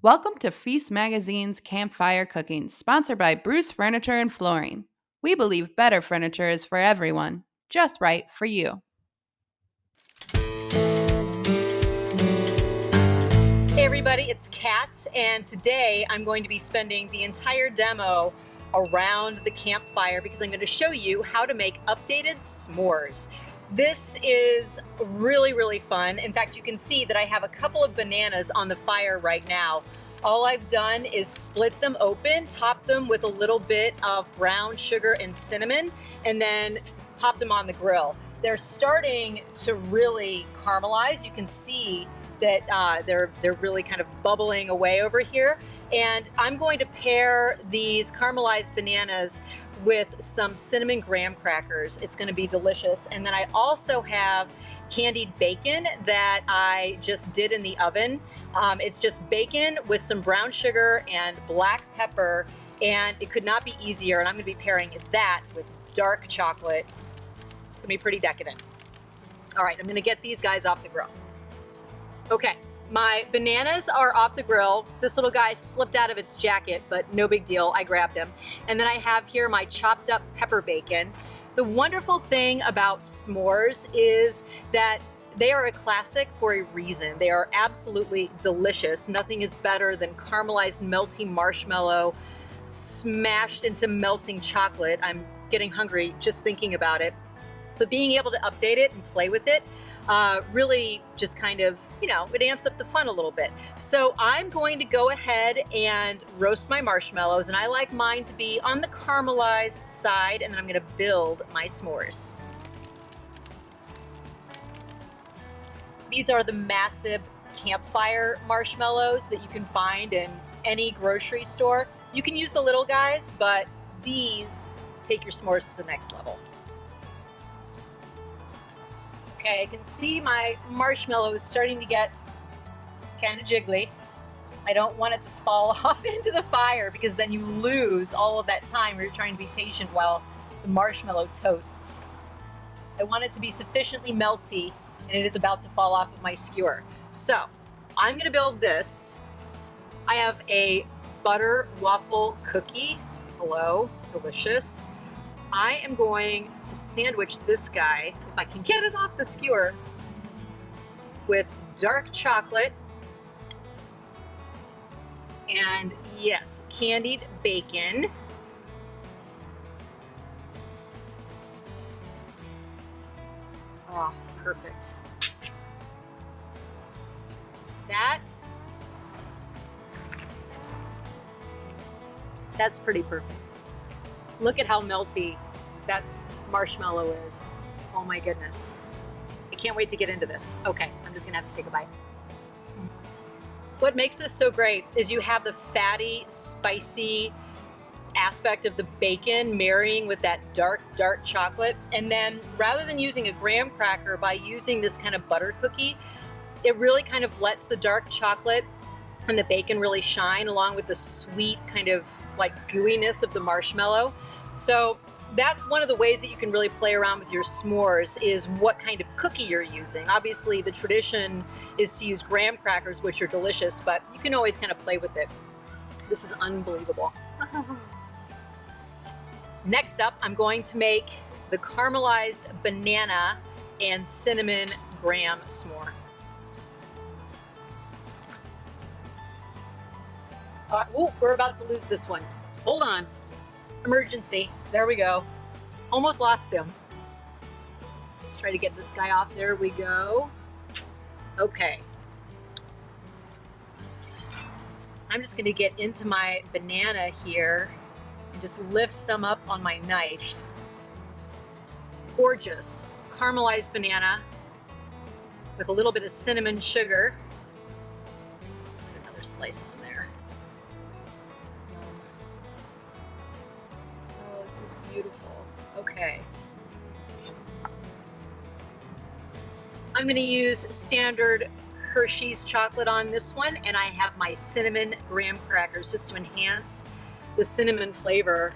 Welcome to Feast Magazine's Campfire Cooking, sponsored by Bruce Furniture and Flooring. We believe better furniture is for everyone, just right for you. Hey everybody, it's Kat, and today I'm going to be spending the entire demo around the campfire because I'm going to show you how to make updated s'mores. This is really fun. In fact, you can see that I have a couple of bananas on the fire right now. All I've done is split them open, top them with a little bit of brown sugar and cinnamon, and then popped them on the grill. They're starting to really caramelize. You can see that they're really kind of bubbling away over here. And I'm going to pair these caramelized bananas with some cinnamon graham crackers. It's going to be delicious. And then I also have candied bacon that I just did in the oven. It's just bacon with some brown sugar and black pepper, and it could not be easier. And I'm going to be pairing that with dark chocolate. It's going to be pretty decadent. All right, I'm going to get these guys off the grill. Okay, my bananas are off the grill. This little guy slipped out of its jacket, but no big deal, I grabbed him. And then I have here my chopped up pepper bacon. The wonderful thing about s'mores is that they are a classic for a reason. They are absolutely delicious. Nothing is better than caramelized melty marshmallow smashed into melting chocolate. I'm getting hungry just thinking about it. But being able to update it and play with it really just kind of, it amps up the fun a little bit. So I'm going to go ahead and roast my marshmallows, and I like mine to be on the caramelized side, and then I'm going to build my s'mores. These are the massive campfire marshmallows that you can find in any grocery store. You can use the little guys, but these take your s'mores to the next level. Okay, I can see my marshmallow is starting to get kind of jiggly. I don't want it to fall off into the fire because then you lose all of that time where you're trying to be patient while the marshmallow toasts. I want it to be sufficiently melty, and it is about to fall off of my skewer. So I'm going to build this. I have a butter waffle cookie. Hello, delicious. I am going to sandwich this guy, if I can get it off the skewer, with dark chocolate and, yes, candied bacon. Oh, perfect. That's pretty perfect. Look at how melty that marshmallow is. Oh my goodness. I can't wait to get into this. Okay, I'm just gonna have to take a bite. What makes this so great is you have the fatty, spicy aspect of the bacon marrying with that dark chocolate. And then rather than using a graham cracker, by using this kind of butter cookie, it really kind of lets the dark chocolate and the bacon really shine along with the sweet kind of like gooiness of the marshmallow. So that's one of the ways that you can really play around with your s'mores, is what kind of cookie you're using. Obviously the tradition is to use graham crackers, which are delicious, but you can always kind of play with it. This is unbelievable. Next up, I'm going to make the caramelized banana and cinnamon graham s'more. Oh, we're about to lose this one. Hold on. Emergency. There we go. Almost lost him. Let's try to get this guy off. There we go. Okay. I'm just going to get into my banana here and just lift some up on my knife. Gorgeous. Caramelized banana with a little bit of cinnamon sugar. Put another slice on there. Oh, this is beautiful. Okay. I'm going to use standard Hershey's chocolate on this one, and I have my cinnamon graham crackers just to enhance the cinnamon flavor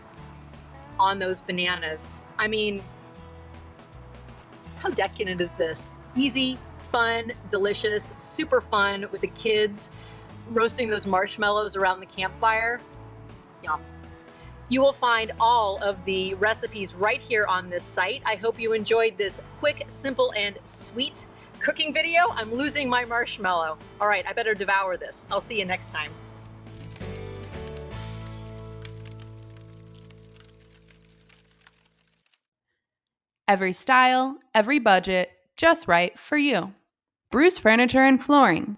on those bananas. I mean, how decadent is this? Easy, fun, delicious, super fun with the kids. roasting those marshmallows around the campfire. Yum. You will find all of the recipes right here on this site. I hope you enjoyed this quick, simple, and sweet cooking video. I'm losing my marshmallow. All right, I better devour this. I'll see you next time. Every style, every budget, just right for you. Bruce Furniture and Flooring.